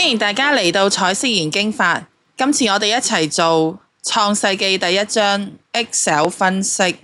歡迎大家嚟到彩色研經法。今次我哋一齊做創世記第一章 Excel 分析。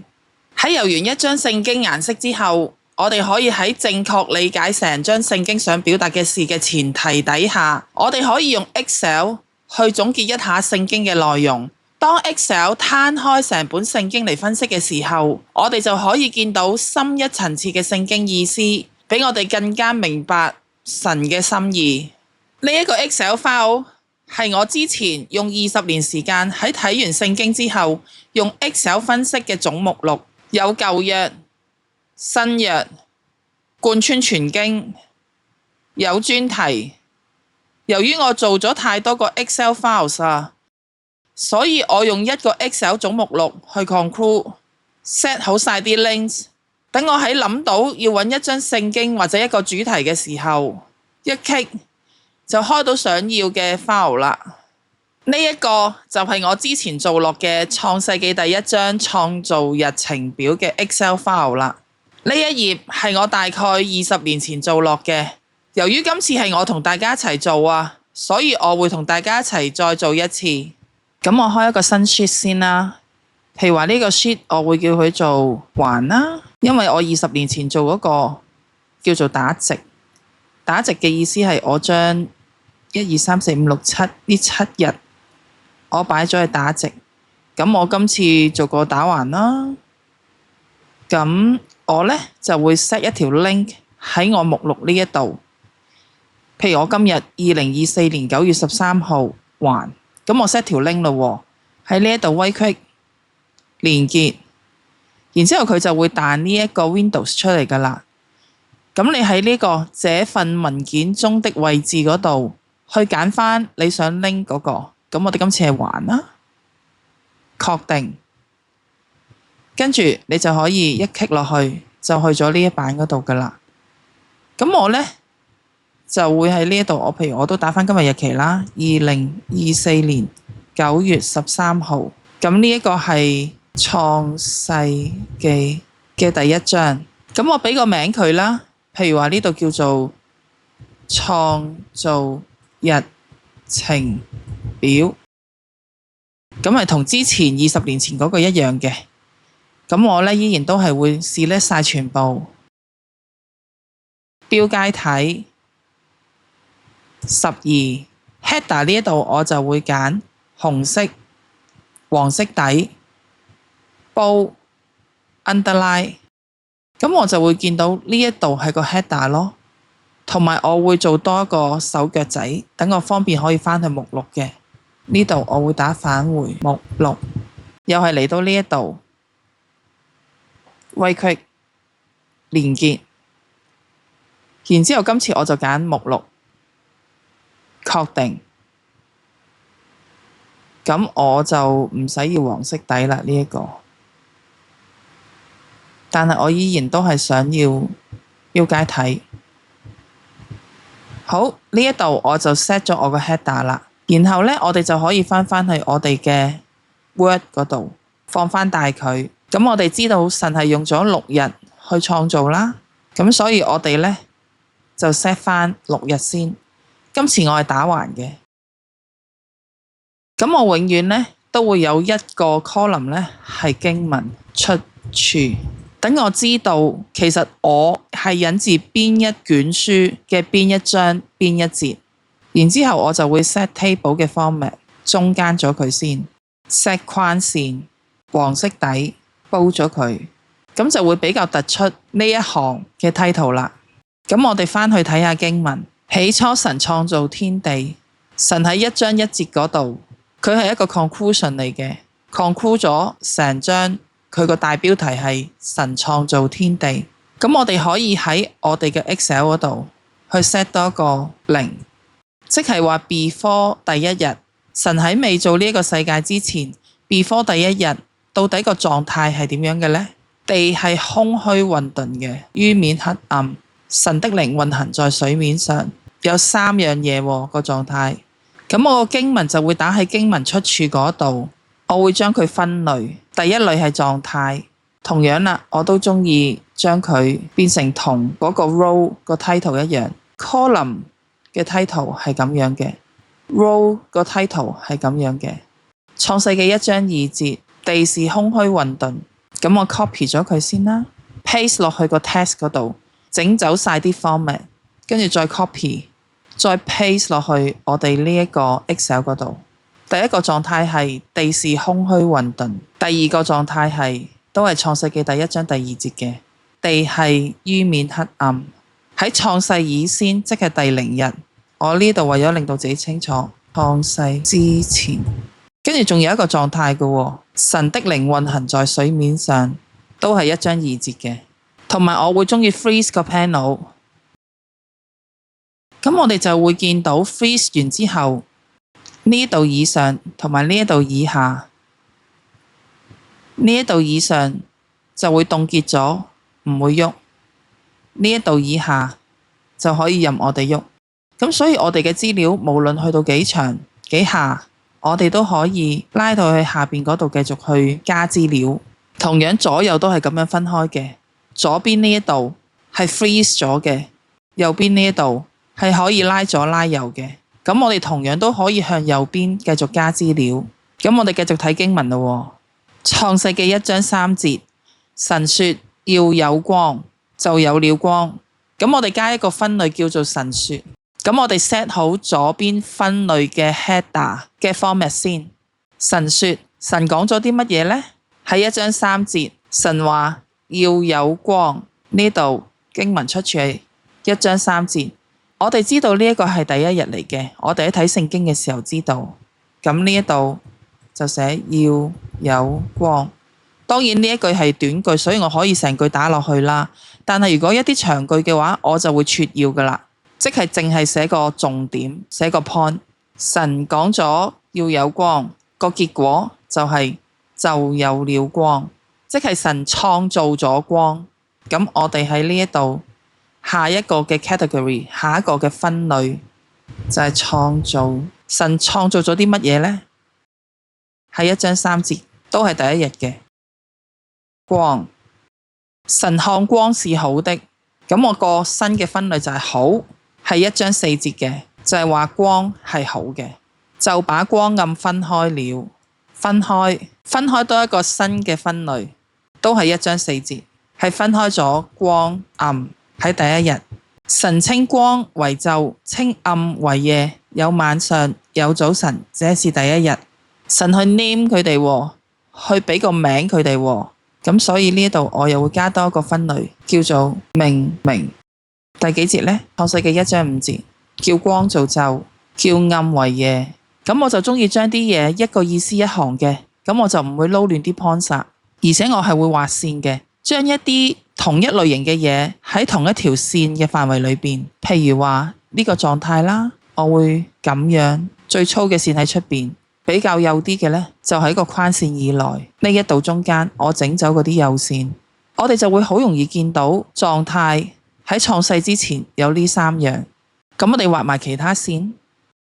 喺游完一張聖經顏色之後，我哋可以喺正確理解成張聖經想表達嘅事嘅前提底下，我哋可以用 Excel 去總結一下聖經嘅內容。當 Excel 攤開成本聖經嚟分析嘅時候，我哋就可以見到深一層次嘅聖經意思，俾我哋更加明白神嘅心意。呢一個 Excel file 係我之前用20年時間喺睇完聖經之後，用 Excel 分析嘅總目錄，有舊約、新約，貫穿全經，有專題。由於我做咗太多個 Excel files 啊，所以我用一個 Excel 總目錄去 conclude set 好晒啲 links， 等我喺諗到要揾一張聖經或者一個主題嘅時候，一 click 就開到想要嘅 file 啦。呢一個就係我之前做落嘅創世記第一章創造日程表嘅 Excel file 啦。呢一頁係我大概20年前做落嘅。由於今次係我同大家一齊做啊，所以我會同大家一齊再做一次。咁我開一個新 sheet 先啦。譬如話呢個 sheet 我會叫佢做環啦，因為我20年前做嗰個叫做打直。打直嘅意思係我將1、2、3、4、5、6、7呢7日我擺咗去打直。咁我今次做個打橫啦。咁我呢就會 set 一條 link 喺我目錄呢一度。譬如我今日2024年9月13號環，咁我 set 條 link 咯喎，喺呢一度 right click 連結，然之後佢就會彈呢一個 Windows 出嚟噶啦。咁你喺呢個這份文件中的位置嗰度去揀翻你想 link 嗰個。咁我哋今次係環啦，確定，跟住你就可以一 click 落去就去咗呢一版嗰度噶啦。咁我呢就會喺呢一度，我譬如我都打翻今日日期啦，2024年9月13號。咁呢一個係創世記嘅第一章。咁我俾個名佢啦，譬如話呢度叫做創造日程表。咁係同之前20年前嗰個一樣嘅。咁我呢依然都係會select晒全部標楷體。12 header 呢一度我就會揀紅色、黃色底、bold、underline， 咁我就會見到呢一度係個 header 咯，同埋我會做多一個手腳仔，等我方便可以返去目錄嘅。呢度我會打返回目錄，又係嚟到呢一度right click連結，然之後今次我就揀目錄。確定，咁我就唔使要黃色底啦呢一個，但係我依然都係想要標楷體。好，呢一度我就 set 咗我個 header 啦，然後呢，我哋就可以返去我哋嘅 Word 嗰度放返大佢。咁我哋知道神係用咗6日去創造啦，咁所以我哋呢，就 set 返6日先。今次我係打橫嘅，咁我永遠呢都會有一個 column 呢係經文出處，等我知道其實我係引自邊一卷書嘅邊一章邊一節，然之後我就會 set table 嘅 format 中間咗佢先 ，set 框線黃色底煲咗佢，咁就會比較突出呢一行嘅 title 啦。咁我哋返去睇下經文。起初神創造天地，神喺1章1節嗰度，佢係一個 conclusion 嚟嘅 conclude 咗成章，佢個大標題係神創造天地。咁我哋可以喺我哋嘅 Excel 嗰度去 set 多個0，即係話 before 第一日，神喺未做呢個世界之前 before 第一日，到底個狀態係點樣嘅呢？地係空虛混沌嘅，於面黑暗，神的靈運行在水面上，有3樣嘢個狀態。咁我個經文就會打喺經文出處嗰度，我會將佢分類。第一類係狀態，同樣啦，我都中意將佢變成同嗰個 row 個 title 一樣。column 嘅 title 係咁樣嘅，row 個 title 係咁樣嘅。創世記1章2節，地是空虛混沌。咁我 copy 咗佢先啦 ，paste 落去個 text 嗰度，整走晒啲 format， 跟住再 copy， 再 paste 落去我哋呢一個 Excel 嗰度。第一個狀態係地是空虛混沌，第二個狀態係都係創世記第1章第2節嘅，地係於面黑暗。喺創世以先，即係第0日，我呢度為咗令到自己清楚，創世之前，跟住仲有一個狀態嘅，神的靈運行在水面上，都係1章2節嘅，同埋我會中意 freeze 個 panel， 咁我哋就會見到 freeze 完之後，呢一度以上同埋呢一度以下，呢一度以上就會凍結咗，唔會喐，呢一度以下就可以任我哋喐。咁所以我哋嘅資料無論去到幾長幾下，我哋都可以拉到去下邊嗰度繼續去加資料。同樣左右都係咁樣分開嘅，左邊呢一度係 freeze 咗嘅，右邊呢一度係可以拉左拉右嘅。咁我哋同樣都可以向右邊繼續加資料。咁我哋繼續睇經文咯。創世記1章3節，神說要有光，就有了光。咁我哋加一個分類叫做神說。咁我哋 set 好左邊分類嘅 header 嘅 format 先。神說，神講咗啲乜嘢呢？喺1章3節，神話要有光。呢度經文出處係1章3節。我哋知道呢一個係第一日嚟嘅，我哋喺睇聖經嘅時候知道。咁呢一度就寫要有光。當然呢一句係短句，所以我可以成句打落去啦。但係如果一啲長句嘅話，我就會撮要噶啦，即係淨係寫個重點，寫個 point。神講咗要有光，個結果就係就有了光，即係神創造咗光。咁我哋喺呢一度下一個嘅 category， 下一個嘅分類就係創造。神創造咗啲乜嘢呢？喺1章3節都係第一日嘅光。神看光是好的。咁我個新嘅分類就係好，係1章4節嘅，就係話光係好嘅，就把光暗分開了。分開多一個新嘅分類，都係1章4節，係分開咗光暗。喺第一日，神稱光為晝，稱暗為夜，有晚上，有早晨，這是第一日。神去 name 佢哋，去俾個名佢哋。咁所以呢度我又會加多一個分類，叫做命名。第幾節呢？創世記1章5節，叫光做晝，叫暗為夜。咁我就中意將啲嘢一個意思一行嘅，咁我就唔會撈亂啲 point， 而且我係會畫線嘅，將一啲同一類型嘅嘢喺同一條線嘅範圍裏邊，譬如話呢個狀態啦，我會咁樣，最粗嘅線喺出邊，比較幼啲嘅呢，就喺個框線以內，呢一度中間我整走嗰啲幼線，我哋就會好容易見到狀態喺創世之前有呢3樣。咁我哋畫埋其他線，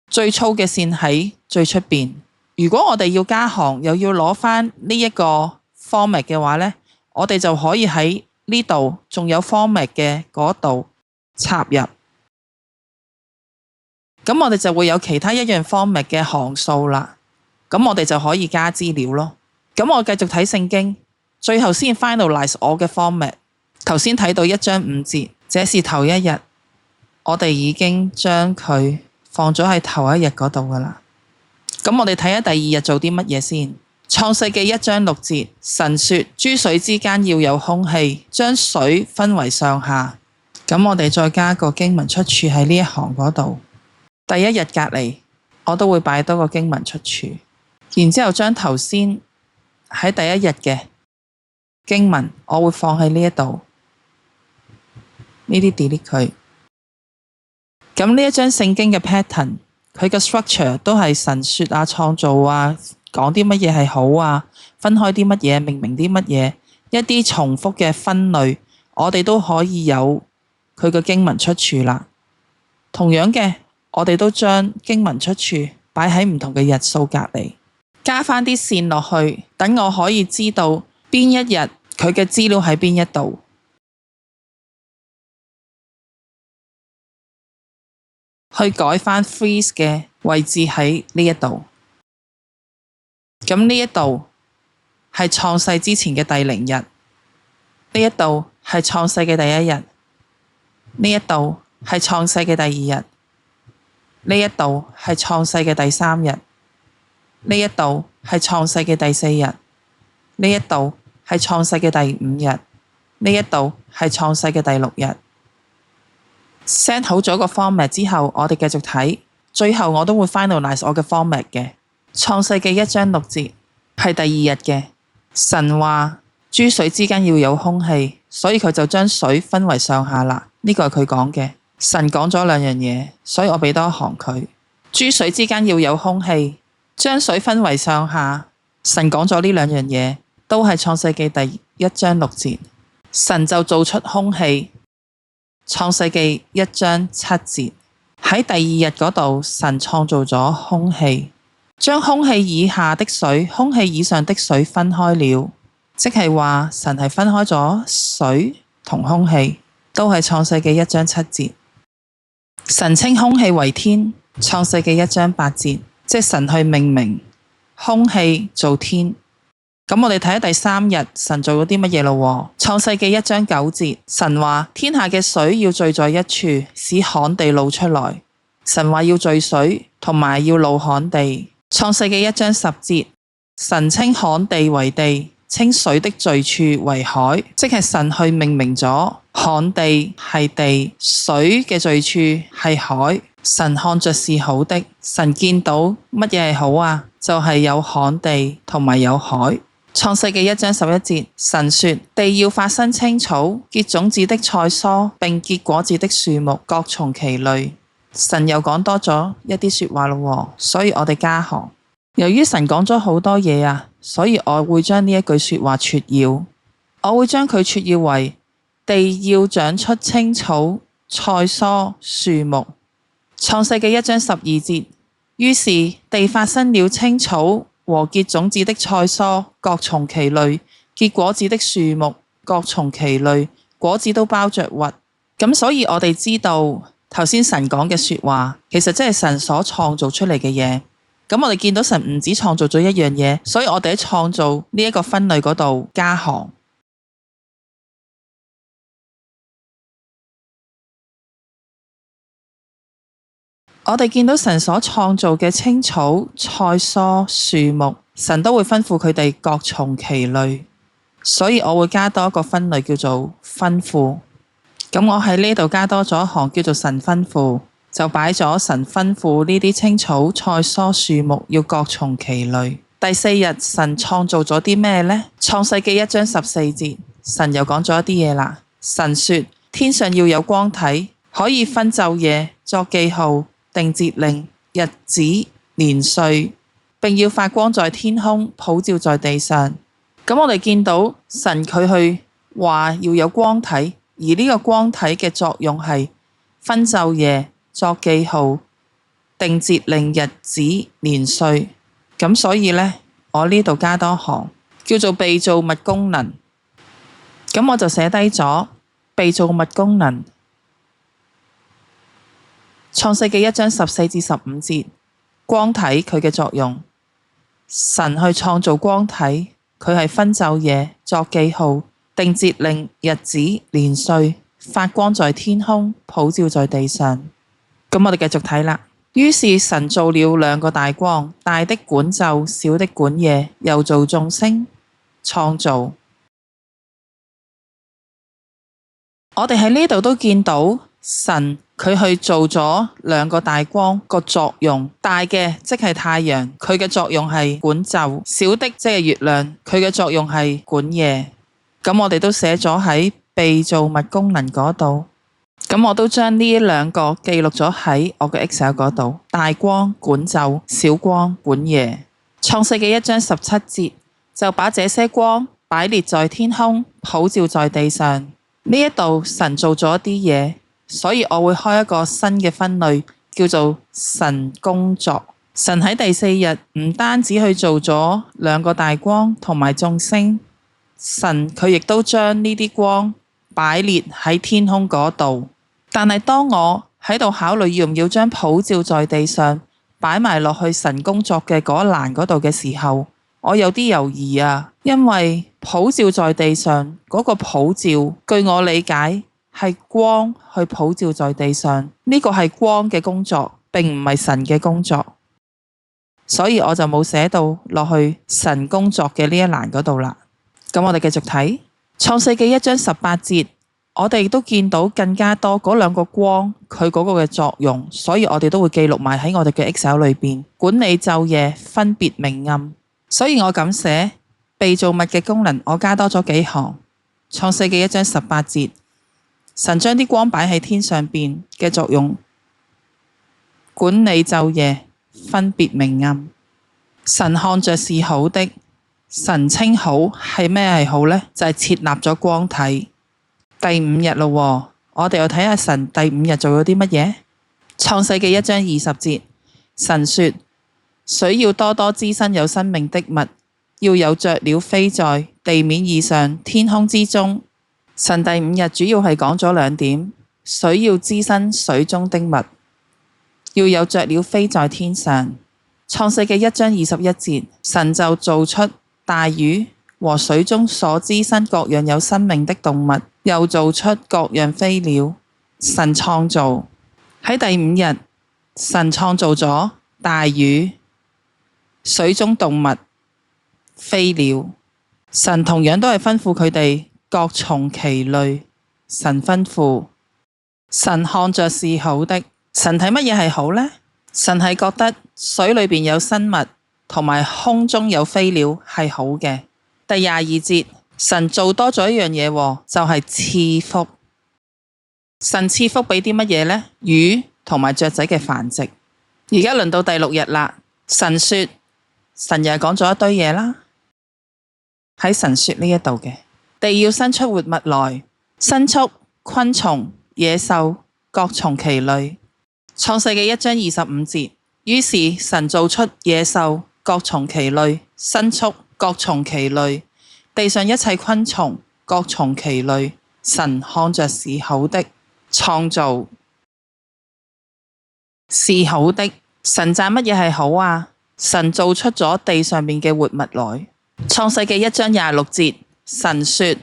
最粗嘅線喺最出邊。如果我哋要加行又要攞翻呢一個 format 嘅話呢，我哋就可以喺呢度仲有 format 嘅嗰度插入，咁我哋就會有其他一樣 format 嘅行數啦。咁我哋就可以加資料咯。咁我繼續睇聖經，最後先 finalize 我嘅 format。頭先睇到1章5節，這是頭一日，我哋已經將佢放咗喺頭一日嗰度噶啦。咁我哋睇下第二日做啲乜嘢先。創世記1章6節，神說諸水之間要有空氣，將水分為上下。咁我哋再加個經文出處喺呢一行嗰度。第一日隔離，我都會擺多個經文出處。然之後將頭先喺第一日嘅經文，我會放喺呢一度，呢啲 delete 佢。咁呢一張聖經嘅 pattern， 佢嘅 structure 都係神說啊、創造啊、講啲乜嘢係好啊、分開啲乜嘢、命名啲乜嘢，一啲重複嘅分類，我哋都可以有佢嘅經文出處啦。同樣嘅，我哋都將經文出處擺喺唔同嘅日數隔離。加翻啲線落去，等我可以知道邊一日佢嘅資料喺邊一度。去改返 freeze 嘅位置喺呢一度。咁呢一度係創世之前嘅第0日，呢一度係創世嘅第1日，呢一度係創世嘅第2日，呢一度係創世嘅第3日，呢一度係創世嘅第4日，呢一度係創世嘅第5日，呢一度係創世嘅第6日。set 好咗個 format 之後，我哋繼續睇，最後我都會 finalize 我嘅 format 嘅。創世記1章6節係第2日嘅，神話諸水之間要有空氣，所以佢就將水分為上下啦。呢個係佢講嘅，神講咗2樣嘢，所以我俾多一行佢。諸水之間要有空氣，將水分為上下，神講咗呢2樣嘢，都係創世記第1章6節。神就做出空氣。創世記1章7節喺第2日嗰度，神創造咗空氣，將空氣以下的水、空氣以上的水分開了，即係話神係分開咗水同空氣，都係創世記1章7節。神稱空氣為天，創世記1章8節，即係神去命名空氣做天。咁我哋睇下第3日神做咗啲乜嘢咯？創世記1章9節，神話天下嘅水要聚在一處，使旱地露出來。神話要聚水同埋要露旱地。創世記1章10節，神稱旱地為地，稱水的聚處為海，即係神去命名咗旱地係地，水嘅聚處係海。神看着是好的，神見到乜嘢係好啊？就係有旱地同埋有海。創世記1章11節，神說地要發生青草，結種子的菜蔬，並結果子的樹木，各從其類。神又講多咗一啲說話咯，所以我哋加行。由於神講咗好多嘢啊，所以我會將呢一句說話撮要，我會將佢撮要為地要長出青草、菜蔬、樹木。創世記1章12節，於是地發生了青草和結種子的菜蔬，各從其類；結果子的樹木，各從其類，果子都包着核。咁所以我哋知道頭先神講嘅說話，其實即係神所創造出嚟嘅嘢。咁我哋見到神唔止創造咗一樣嘢，所以我哋喺創造呢一個分類嗰度加行。我哋見到神所創造嘅青草、菜蔬、樹木，神都會吩咐佢哋各從其類，所以我會加多一個分類叫做吩咐。咁我喺呢度加多咗一行叫做神吩咐，就擺咗神吩咐呢啲青草、菜蔬、樹木要各從其類。第4日神創造咗啲咩呢？創世記1章14節，神又講咗一啲嘢啦。神說天上要有光體，可以分晝夜，作記號，定節令、日子、年歲，並要發光在天空，普照在地上。咁我哋見到神佢去話要有光體，而呢個光體嘅作用係分晝夜、作記號、定節令、日子、年歲。咁所以呢，我呢度加多行叫做被造物功能。咁我就寫低咗被造物功能。創世記1章14至15節，光體佢嘅作用，神去創造光體，佢係分晝夜，作記號，定節令、日子、年歲，發光在天空，普照在地上。咁我哋繼續睇啦。於是神造了2個大光，大的管晝，小的管夜，又造眾星，創造。我哋喺呢度都見到神佢去做咗2個大光個作用，大嘅即係太陽，佢嘅作用係管晝；小的即係月亮，佢嘅作用係管夜。咁我哋都寫咗喺被造物功能嗰度。咁我都將呢2個記錄咗喺我嘅 Excel 嗰度。大光管晝，小光管夜。創世記1章17節，就把這些光擺列在天空，普照在地上。呢一度神做咗一啲嘢，所以我會開一個新嘅分類，叫做神工作。神喺第4日唔單止去做咗2個大光同埋眾星，神佢亦都將呢啲光擺列喺天空嗰度。但係當我喺度考慮要唔要將普照在地上擺埋落去神工作嘅嗰一欄嗰度嘅時候，我有啲猶豫啊，因為普照在地上嗰個普照，據我理解係光去普照在地上，呢個係光嘅工作，並唔係神嘅工作，所以我就冇寫到落去神工作嘅呢一欄嗰度啦。咁我哋繼續睇創世記1章18節，我哋都見到更加多嗰兩個光佢嗰個嘅作用，所以我哋都會記錄埋喺我哋嘅 Excel 裏邊，管理晝夜，分別明暗。所以我咁寫被造物嘅功能，我加多咗幾行。創世記1章18節，神將啲光擺喺天上邊嘅作用，管理晝夜，分別明暗。神看着是好的。神稱好係咩係好呢？就係設立咗光體。第5日咯，我哋又睇下神第5日做咗啲乜嘢。創世記1章20節，神說：水要多多滋生有生命的物，要有雀鳥飛在地面以上，天空之中。神第5日主要係講咗2點：水要滋生水中的物，要有雀鳥飛在天上。創世記1章21節，神就造出大魚和水中所滋生各樣有生命的動物，又造出各樣飛鳥。神創造。喺第5日，神創造咗大魚、水中動物、飛鳥。神同樣都係吩咐佢哋各從其類。神吩咐，神看着是好的。神睇乜嘢係好呢？神係覺得水裏邊有生物同埋空中有飛鳥係好嘅。第22節，神做多咗一樣嘢，就係賜福。神賜福俾啲乜嘢呢？魚同埋雀仔嘅繁殖。而家輪到第6日啦。神說，神又係講咗一堆嘢啦。喺神說呢一度嘅，地要生出活物來，牲畜、昆蟲、野獸，各從其類。創世記1章25節，於是神造出野獸，各從其類；牲畜，各從其類；地上一切昆蟲，各從其類。神看着是好的，創造是好的。神讚乜嘢係好啊？神造出咗地上面嘅活物來。創世記1章26節，神說：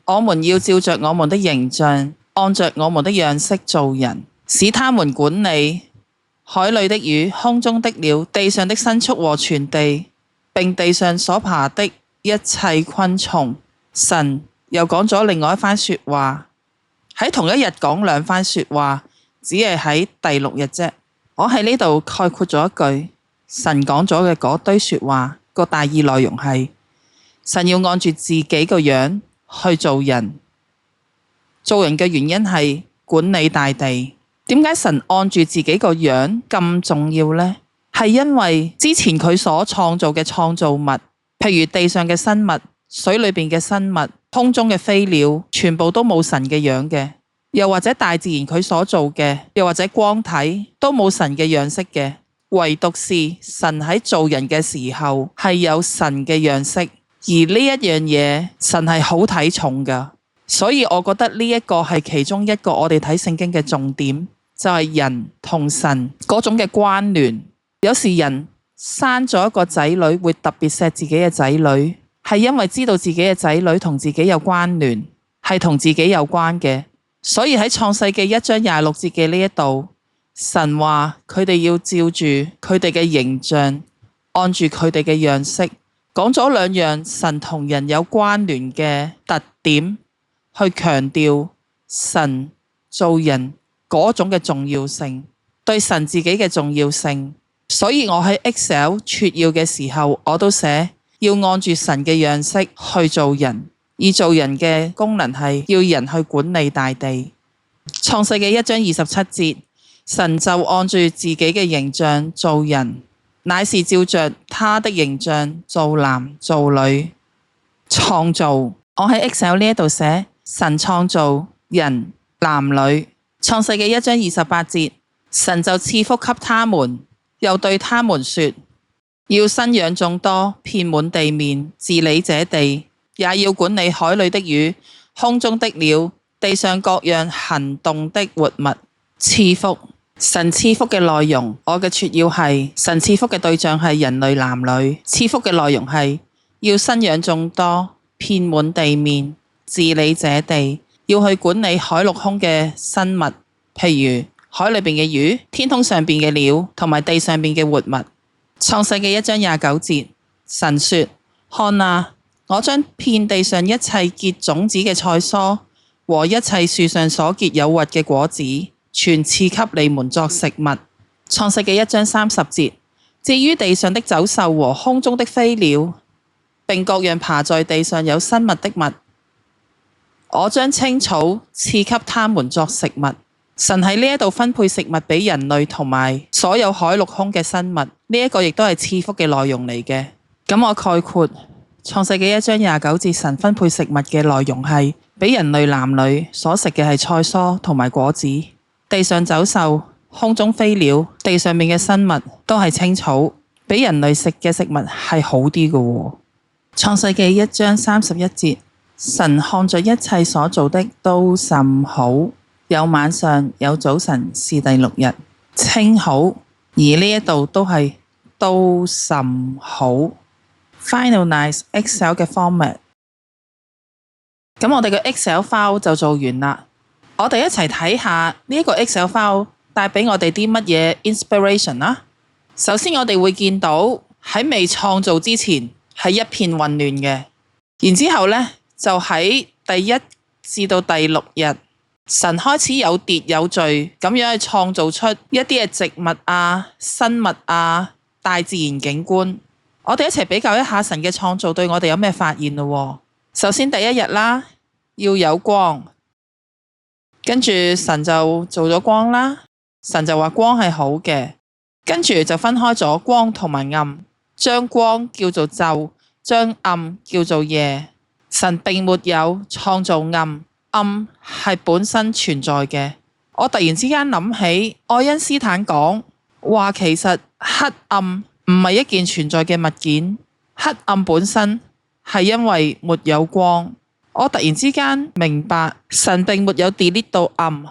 我們要照着我們的形象，按着我們的樣式造人，使他們管理海裏的魚、空中的鳥、地上的牲畜和全地，並地上所爬的一切昆蟲。神又講咗另外一番說話，喺同一日講2番說話，只係喺第6日啫。我喺呢度概括咗一句，神講咗嘅嗰堆說話個大意內容係，神要按住自己個樣去做人。做人嘅原因係管理大地。點解神按住自己個樣咁重要呢？係因為之前佢所創造嘅創造物，譬如地上嘅生物、水裏邊嘅生物、空中嘅飛鳥，全部都冇神嘅樣嘅。又或者大自然佢所做嘅，又或者光體都冇神嘅樣式嘅。唯獨是神喺做人嘅時候係有神嘅樣式，而呢一樣嘢神係好睇重噶。所以我覺得呢一個係其中一個我哋睇聖經嘅重點，就係人同神嗰種嘅關聯。有時人生咗一個仔女會特別錫自己嘅仔女，係因為知道自己嘅仔女同自己有關聯，係同自己有關嘅。所以喺創世記1章26節嘅呢一度，神話佢哋要照住佢哋嘅形象，按住佢哋嘅樣式，講咗2樣神同人有關聯嘅特點，去強調神做人嗰種嘅重要性，對神自己嘅重要性。所以我喺 Excel 撮要嘅時候，我都寫要按住神嘅樣式去做人，而做人嘅功能係要人去管理大地。創世記1章27節，神就按住自己嘅形象造人，乃是照着他的形象造男造女。創造，我喺 Excel 呢一度寫神創造人男女。創世記1章28節，神就賜福給他們，又對他們說，要生養眾多，遍滿地面，治理這地，也要管理海裏的魚、空中的鳥、地上各樣行動的活物。賜福，神賜福嘅內容，我嘅撮要係神賜福嘅對象係人類男女，賜福嘅內容係要生養眾多，遍滿地面，治理這地，要去管理海陸空嘅生物，譬如海裏邊嘅魚、天空上邊嘅鳥同埋地上邊嘅活物。創世記1章29節，神說：看啊，我將遍地上一切結種子嘅菜蔬和一切樹上所結有核嘅果子，全賜給你們作食物。創世記1章30節，至於地上的走獸和空中的飛鳥，並各樣爬在地上有生物的物，我將青草賜給他們作食物。神喺呢一度分配食物俾人類同埋所有海陸空嘅生物，呢一個亦都係賜福嘅內容嚟嘅。咁我概括創世記1章29節，神分配食物嘅內容係俾人類男女所食嘅係菜蔬同埋果子，地上走獸、空中飛鳥、地上面嘅生物都係青草，俾人類食嘅食物係好啲嘅。創世記1章31節，神看着一切所做的都甚好，有晚上有早晨，是第6日，稱好。而呢一度都係都甚好。Finalize Excel 嘅 format。咁我哋嘅 Excel file 就做完啦。我哋一齊睇下呢一個 Excel file 帶俾我哋啲乜嘢 inspiration 啦。首先我哋會見到喺未創造之前係一片混亂嘅，然之後呢就喺第1至到第6日，神開始有秩有序咁樣去創造出一啲嘅植物啊、生物啊、大自然景觀。我哋一齊比較一下神嘅創造對我哋有咩發現咯。首先第1日啦，要有光，跟住神就做咗光啦。神就話光係好嘅，跟住就分開咗光同埋暗，將光叫做晝，將暗叫做夜。神並沒有創造暗，暗係本身存在嘅。我突然之間諗起愛因斯坦講話，其實黑暗唔係一件存在嘅物件，黑暗本身係因為沒有光。我突然之間明白，神並沒有 delete 到暗，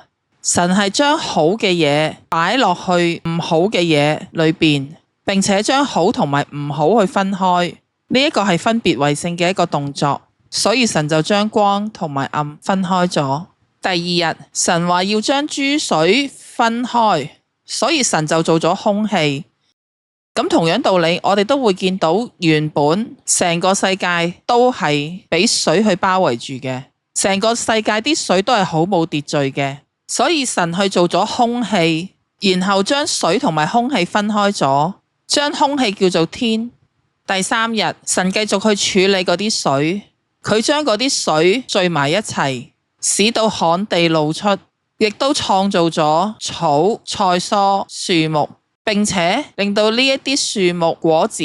神係將好嘅嘢擺落去唔好嘅嘢裏邊，並且將好同埋唔好去分開。呢一個係分別為聖嘅一個動作，所以神就將光同埋暗分開咗。第2日，神話要將諸水分開，所以神就做咗空氣。咁同樣道理，我哋都會見到原本成個世界都係俾水去包圍住嘅，成個世界啲水都係好冇秩序嘅，所以神去做咗空氣，然後將水同埋空氣分開咗，將空氣叫做天。第3日，神繼續去處理嗰啲水，佢將嗰啲水聚埋一齊，使到旱地露出，亦都創造咗草、菜蔬、樹木，並且令到呢一啲樹木果子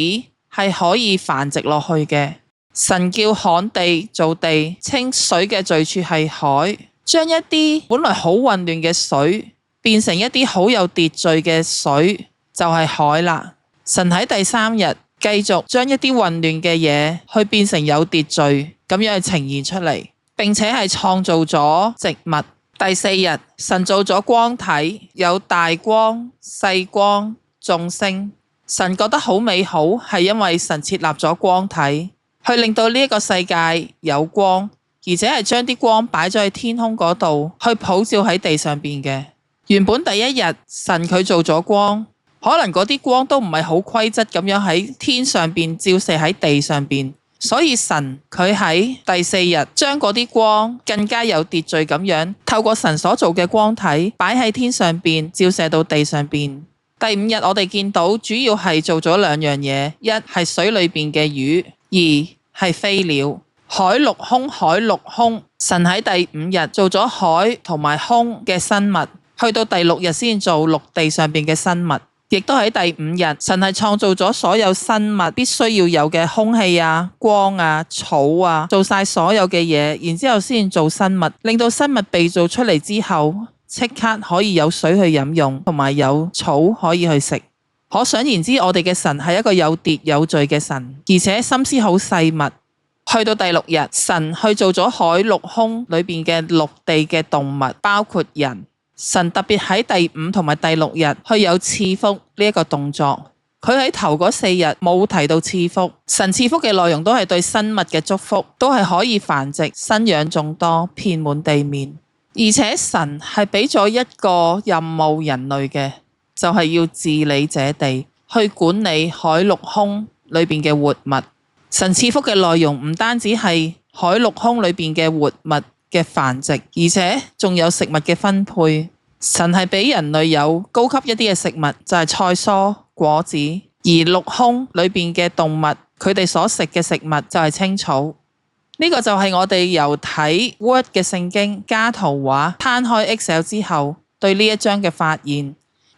係可以繁殖落去嘅。神叫旱地做地，稱水嘅聚處係海，將一啲本來好混亂嘅水變成一啲好有秩序嘅水，就係海啦。神喺第3日繼續將一啲混亂嘅嘢去變成有秩序咁樣去呈現出嚟，並且係創造咗植物。第4日，神做咗光體，有大光、細光、眾星。神覺得好美好，係因為神設立咗光體，去令到呢一個世界有光，而且係將啲光擺咗喺天空嗰度，去普照喺地上邊嘅。原本第1日，神佢做咗光，可能嗰啲光都唔係好規則咁樣喺天上邊照射喺地上邊。所以神佢喺第4日將嗰啲光更加有秩序咁樣透過神所做嘅光體擺喺天上邊照射到地上邊。第5日我哋見到主要係做咗2樣嘢，一係水裏邊嘅魚，二係飛鳥。海陸空，海陸空，神喺第5日做咗海同埋空嘅生物，去到第6日先做陸地上邊嘅生物。亦都喺第5日，神係創造咗所有生物必須要有嘅空氣啊、光啊、草啊，做晒所有嘅嘢，然之後先做生物，令到生物被造出嚟之後，即刻可以有水去飲用，同埋有草可以去食。可想而知，我哋嘅神係一個有秩有序嘅神，而且心思好細密。去到第6日，神去做咗海陸空裏邊嘅陸地嘅動物，包括人。神特別喺第5同埋第6日去有賜福呢一個動作。佢喺頭嗰4日冇提到賜福。神賜福嘅內容都係對生物嘅祝福，都係可以繁殖、生養眾多、遍滿地面。而且神係俾咗一個任務人類嘅，就係要治理這地，去管理海陸空裏邊嘅活物。神賜福嘅內容唔單止係海陸空裏邊嘅活物嘅繁殖，而且仲有食物嘅分配。神係俾人類有高級一啲嘅食物，就係菜蔬果子；而陸空裏邊嘅動物，佢哋所食嘅食物就係青草。呢個就係我哋由睇 Word 嘅聖經加圖畫攤開 Excel 之後對呢一章嘅發現。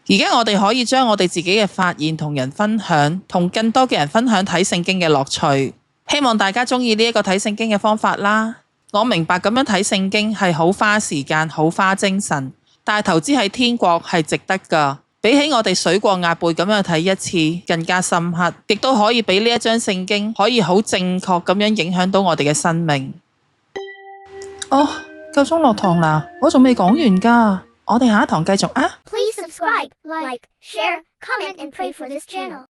而家我哋可以將我哋自己嘅發現同人分享，同更多嘅人分享睇聖經嘅樂趣。希望大家中意呢一個睇聖經嘅方法啦。我明白咁樣睇聖經係好花時間、好花精神，但係投資喺天國係值得㗎。比起我哋水過鴨背咁樣睇一次更加深刻，亦都可以俾呢一章聖經可以好正確咁樣影響到我哋嘅生命。哦，夠鐘落堂啦，我仲未講完㗎，我哋下一堂繼續啊。Please subscribe, like, share, comment and pray for this channel.